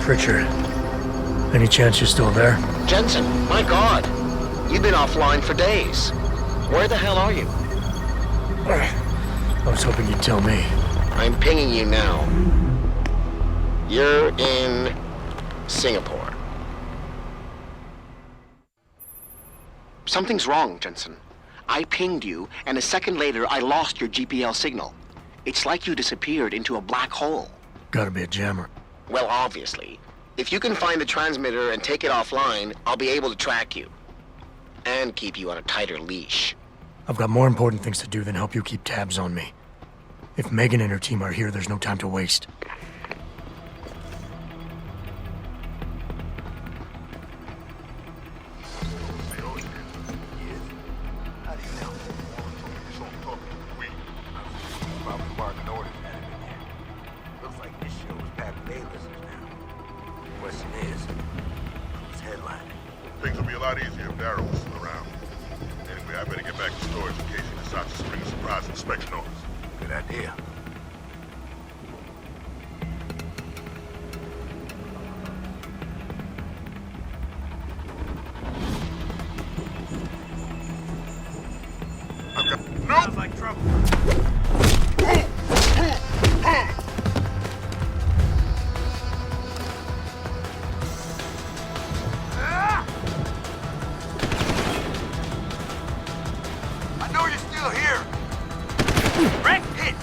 Pritchard, any chance you're still there? Jensen, my God. You've been offline for days. Where the hell are you? I was hoping you'd tell me. I'm pinging you now. You're in Singapore. Something's wrong, Jensen. I pinged you, and a second later I lost your GPL signal. It's like you disappeared into a black hole. Gotta be a jammer. Well, obviously. If you can find the transmitter and take it offline, I'll be able to track you. And keep you on a tighter leash. I've got more important things to do than help you keep tabs on me. If Megan and her team are here, there's no time to waste. Things would be a lot easier if Darrow was still around. Anyway, I better get back to storage in case he decides to spring a surprise inspection on us. Good idea. Nope! Sounds like trouble. I know you're still here. Wreck hit.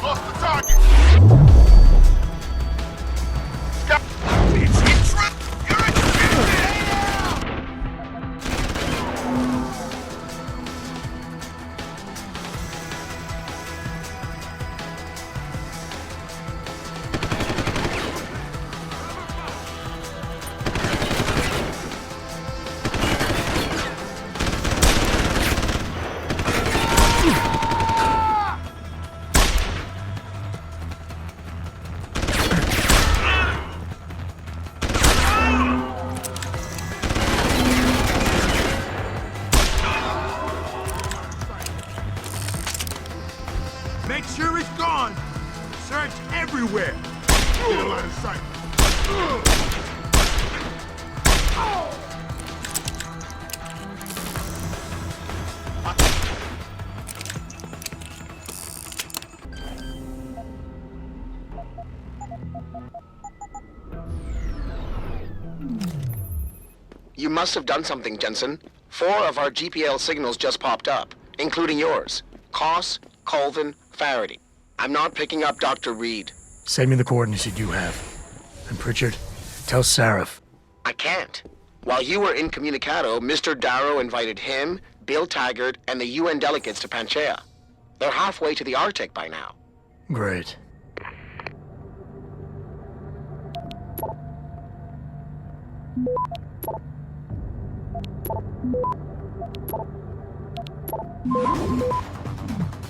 Lost the target! Make sure it's gone. Search everywhere. Get a line of sight. You must have done something, Jensen. 4 of our GPL signals just popped up, including yours. Koss, Colvin, Faraday. I'm not picking up Dr. Reed. Send me the coordinates you do have. And Pritchard, tell Sarif. I can't. While you were incommunicado, Mr. Darrow invited him, Bill Taggart, and the UN delegates to Panchea. They're halfway to the Arctic by now. Great.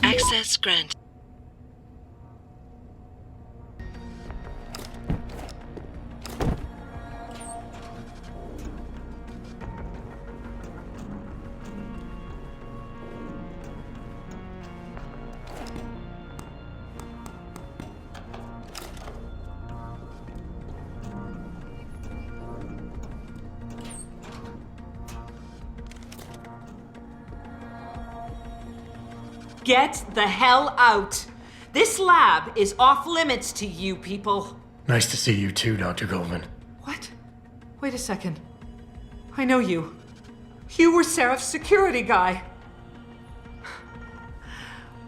Access granted. Get the hell out! This lab is off limits to you people. Nice to see you too, Dr. Goldman. What? Wait a second. I know you. You were Sarif's security guy.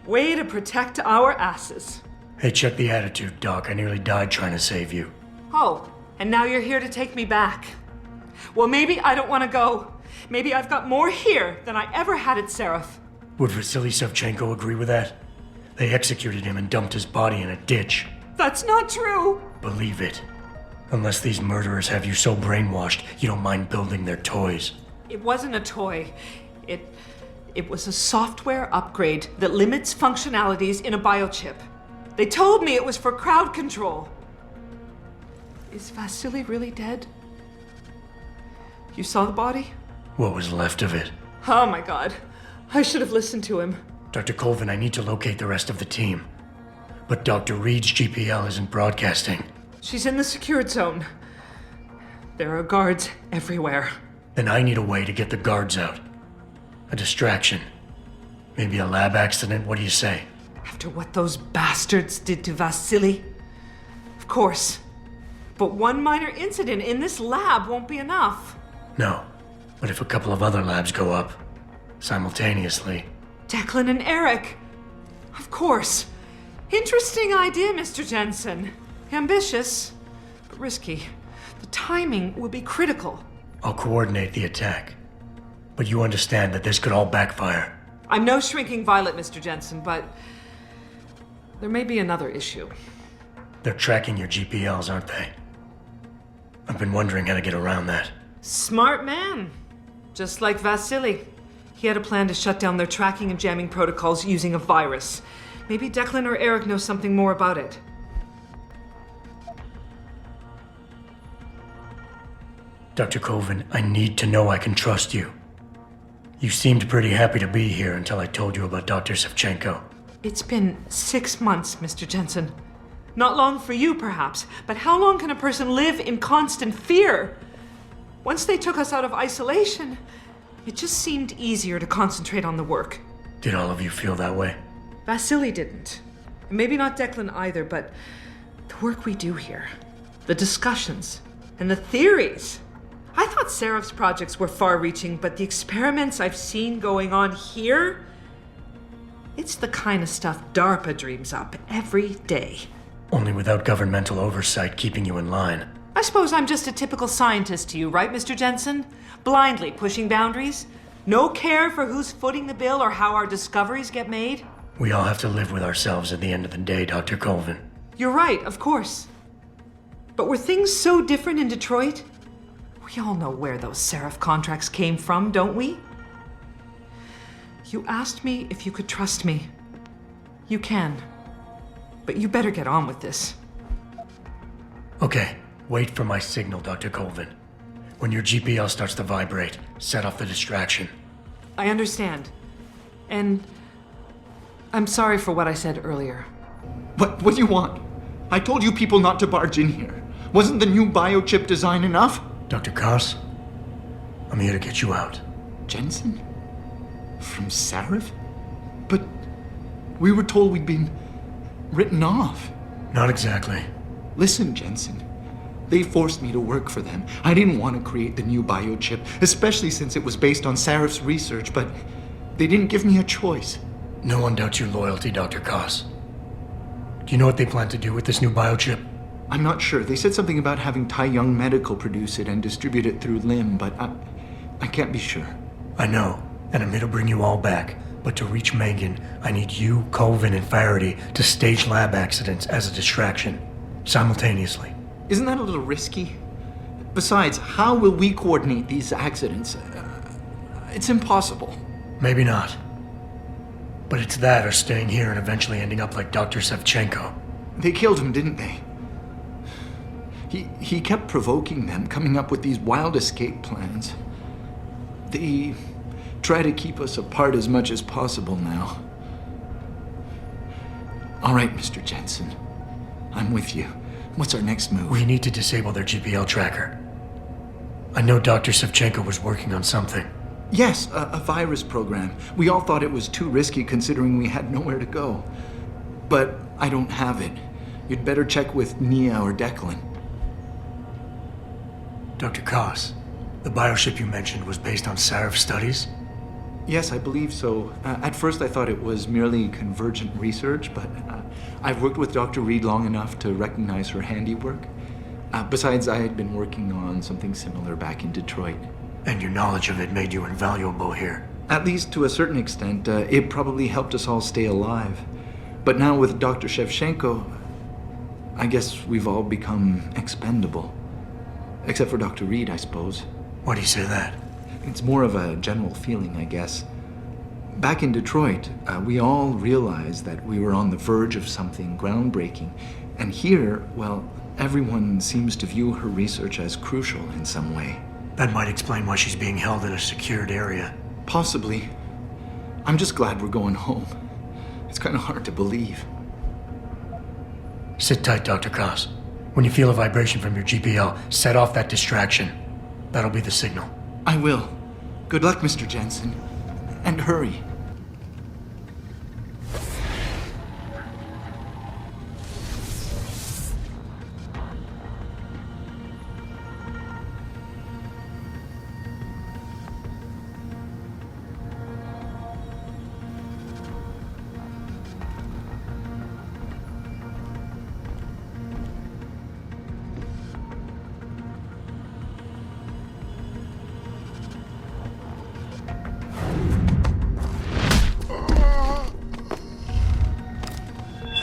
Way to protect our asses. Hey, check the attitude, Doc. I nearly died trying to save you. Oh, and now you're here to take me back. Well, maybe I don't want to go. Maybe I've got more here than I ever had at Sarif. Would Vasily Savchenko agree with that? They executed him and dumped his body in a ditch. That's not true! Believe it. Unless these murderers have you so brainwashed, you don't mind building their toys. It wasn't a toy. It was a software upgrade that limits functionalities in a biochip. They told me it was for crowd control. Is Vasily really dead? You saw the body? What was left of it? Oh my god. I should have listened to him. Dr. Colvin, I need to locate the rest of the team. But Dr. Reed's GPL isn't broadcasting. She's in the secured zone. There are guards everywhere. Then I need a way to get the guards out. A distraction. Maybe a lab accident, what do you say? After what those bastards did to Vasily? Of course. But one minor incident in this lab won't be enough. No. But if a couple of other labs go up, simultaneously... Declan and Eric. Of course. Interesting idea, Mr. Jensen. Ambitious, but risky. The timing will be critical. I'll coordinate the attack. But you understand that this could all backfire. I'm no shrinking violet, Mr. Jensen, but there may be another issue. They're tracking your GPLs, aren't they? I've been wondering how to get around that. Smart man. Just like Vasily. He had a plan to shut down their tracking and jamming protocols using a virus. Maybe Declan or Eric know something more about it. Dr. Colvin, I need to know I can trust you. You seemed pretty happy to be here until I told you about Dr. Savchenko. It's been 6 months, Mr. Jensen. Not long for you, perhaps, but how long can a person live in constant fear? Once they took us out of isolation, it just seemed easier to concentrate on the work. Did all of you feel that way? Vasily didn't. And maybe not Declan either, but the work we do here, the discussions, and the theories. I thought Seraph's projects were far-reaching, but the experiments I've seen going on here, it's the kind of stuff DARPA dreams up every day. Only without governmental oversight keeping you in line. I suppose I'm just a typical scientist to you, right, Mr. Jensen? Blindly pushing boundaries? No care for who's footing the bill or how our discoveries get made? We all have to live with ourselves at the end of the day, Dr. Colvin. You're right, of course. But were things so different in Detroit? We all know where those Seraph contracts came from, don't we? You asked me if you could trust me. You can. But you better get on with this. Okay, wait for my signal, Dr. Colvin. When your GPL starts to vibrate, set off the distraction. I understand. And I'm sorry for what I said earlier. What do you want? I told you people not to barge in here. Wasn't the new biochip design enough? Dr. Koss, I'm here to get you out. Jensen? From Sarif? But we were told we'd been written off. Not exactly. Listen, Jensen. They forced me to work for them. I didn't want to create the new biochip, especially since it was based on Sarif's research, but they didn't give me a choice. No one doubts your loyalty, Dr. Koss. Do you know what they plan to do with this new biochip? I'm not sure. They said something about having Tai Young Medical produce it and distribute it through LIM, but I can't be sure. I know, and I'm here to bring you all back. But to reach Megan, I need you, Colvin, and Faraday to stage lab accidents as a distraction, simultaneously. Isn't that a little risky? Besides, how will we coordinate these accidents? It's impossible. Maybe not. But it's that or staying here and eventually ending up like Dr. Savchenko. They killed him, didn't they? He kept provoking them, coming up with these wild escape plans. They try to keep us apart as much as possible now. All right, Mr. Jensen. I'm with you. What's our next move? We need to disable their GPL tracker. I know Dr. Savchenko was working on something. Yes, a virus program. We all thought it was too risky considering we had nowhere to go. But I don't have it. You'd better check with Nia or Declan. Dr. Koss, the bioship you mentioned was based on Sarif studies? Yes, I believe so. At first I thought it was merely convergent research, but I've worked with Dr. Reed long enough to recognize her handiwork. Besides, I had been working on something similar back in Detroit. And your knowledge of it made you invaluable here. At least to a certain extent, it probably helped us all stay alive. But now with Dr. Shevchenko, I guess we've all become expendable. Except for Dr. Reed, I suppose. Why do you say that? It's more of a general feeling, I guess. Back in Detroit, we all realized that we were on the verge of something groundbreaking. And here, well, everyone seems to view her research as crucial in some way. That might explain why she's being held in a secured area. Possibly. I'm just glad we're going home. It's kind of hard to believe. Sit tight, Dr. Koss. When you feel a vibration from your GPL, set off that distraction. That'll be the signal. I will. Good luck, Mr. Jensen. And hurry.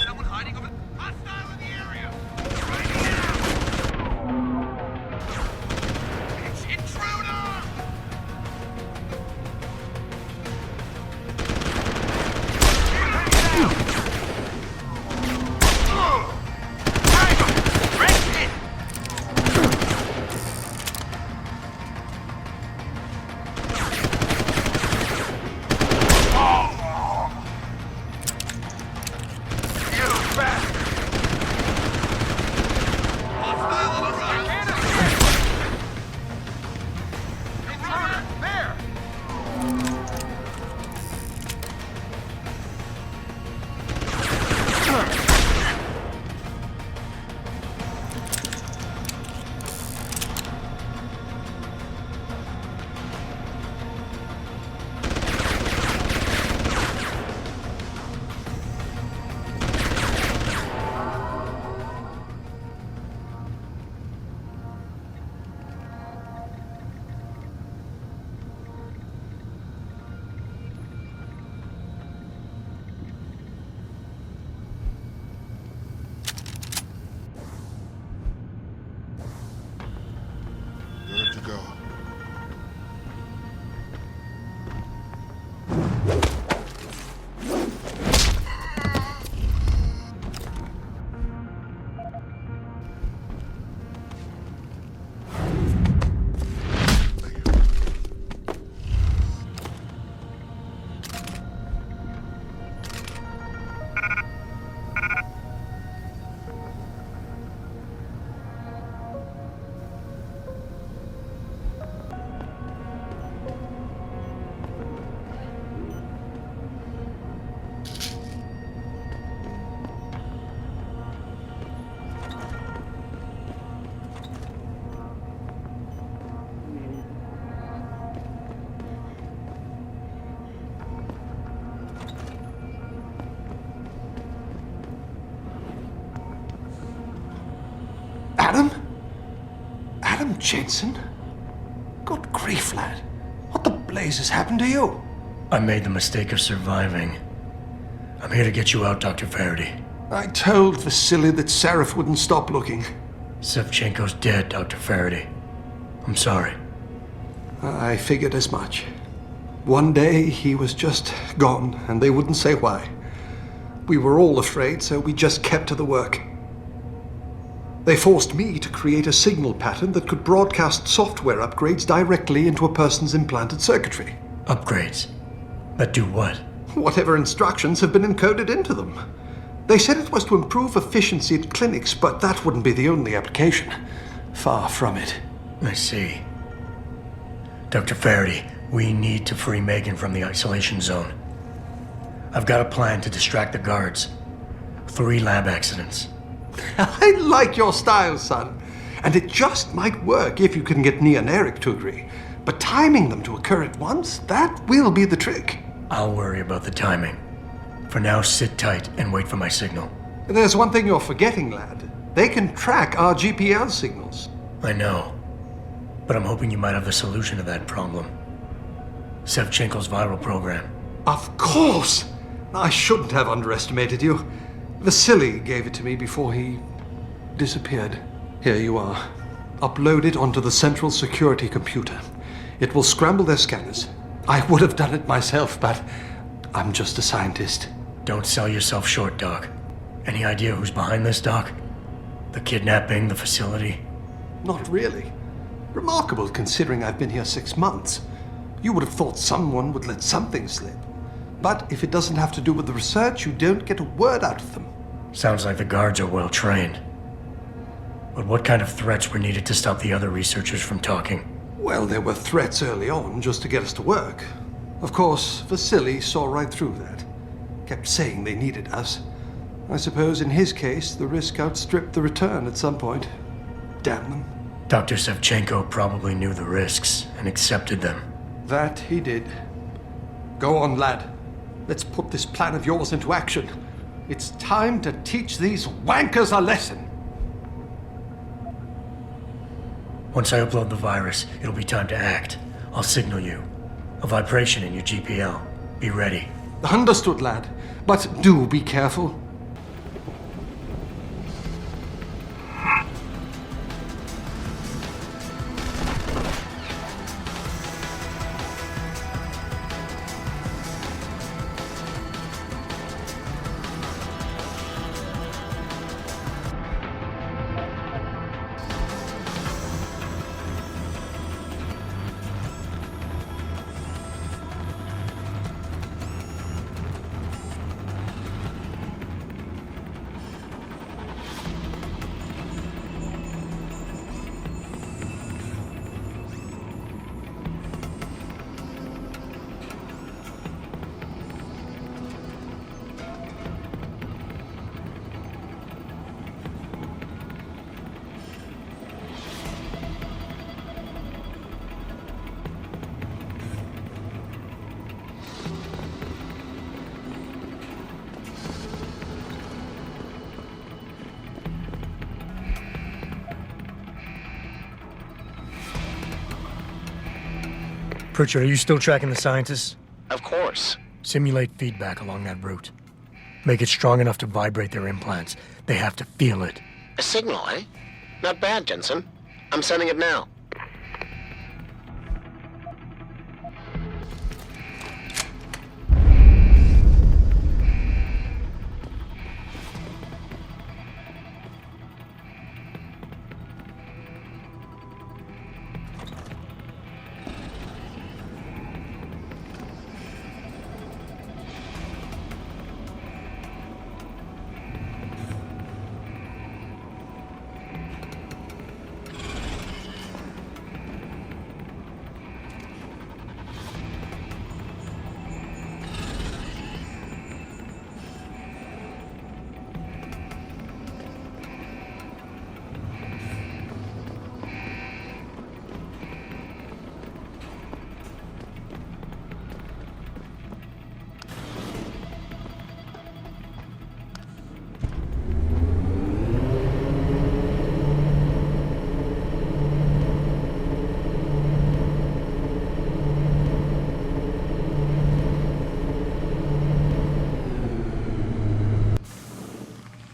Someone hiding over... Hostile in the area! Right now! It's intruder! Good to go. Adam? Adam Jensen? Good grief, lad. What the blazes happened to you? I made the mistake of surviving. I'm here to get you out, Dr. Faraday. I told Vasily that Seraph wouldn't stop looking. Shevchenko's dead, Dr. Faraday. I'm sorry. I figured as much. One day he was just gone, and they wouldn't say why. We were all afraid, so we just kept to the work. They forced me to create a signal pattern that could broadcast software upgrades directly into a person's implanted circuitry. Upgrades? That do what? Whatever instructions have been encoded into them. They said it was to improve efficiency at clinics, but that wouldn't be the only application. Far from it. I see. Dr. Faraday, we need to free Megan from the isolation zone. I've got a plan to distract the guards. 3 lab accidents. I like your style, son. And it just might work if you can get Nia and Eric to agree. But timing them to occur at once, that will be the trick. I'll worry about the timing. For now, sit tight and wait for my signal. There's one thing you're forgetting, lad. They can track our GPL signals. I know. But I'm hoping you might have the solution to that problem. Sevchenko's viral program. Of course! I shouldn't have underestimated you. Vasily gave it to me before he disappeared. Here you are. Upload it onto the central security computer. It will scramble their scanners. I would have done it myself, but I'm just a scientist. Don't sell yourself short, Doc. Any idea who's behind this, Doc? The kidnapping, the facility? Not really. Remarkable considering I've been here 6 months. You would have thought someone would let something slip. But if it doesn't have to do with the research, you don't get a word out of them. Sounds like the guards are well trained. But what kind of threats were needed to stop the other researchers from talking? Well, there were threats early on just to get us to work. Of course, Vasily saw right through that. Kept saying they needed us. I suppose in his case, the risk outstripped the return at some point. Damn them. Dr. Sevchenko probably knew the risks and accepted them. That he did. Go on, lad. Let's put this plan of yours into action. It's time to teach these wankers a lesson. Once I upload the virus, it'll be time to act. I'll signal you. A vibration in your GPL. Be ready. Understood, lad. But do be careful. Pritchard, are you still tracking the scientists? Of course. Simulate feedback along that route. Make it strong enough to vibrate their implants. They have to feel it. A signal, eh? Not bad, Jensen. I'm sending it now.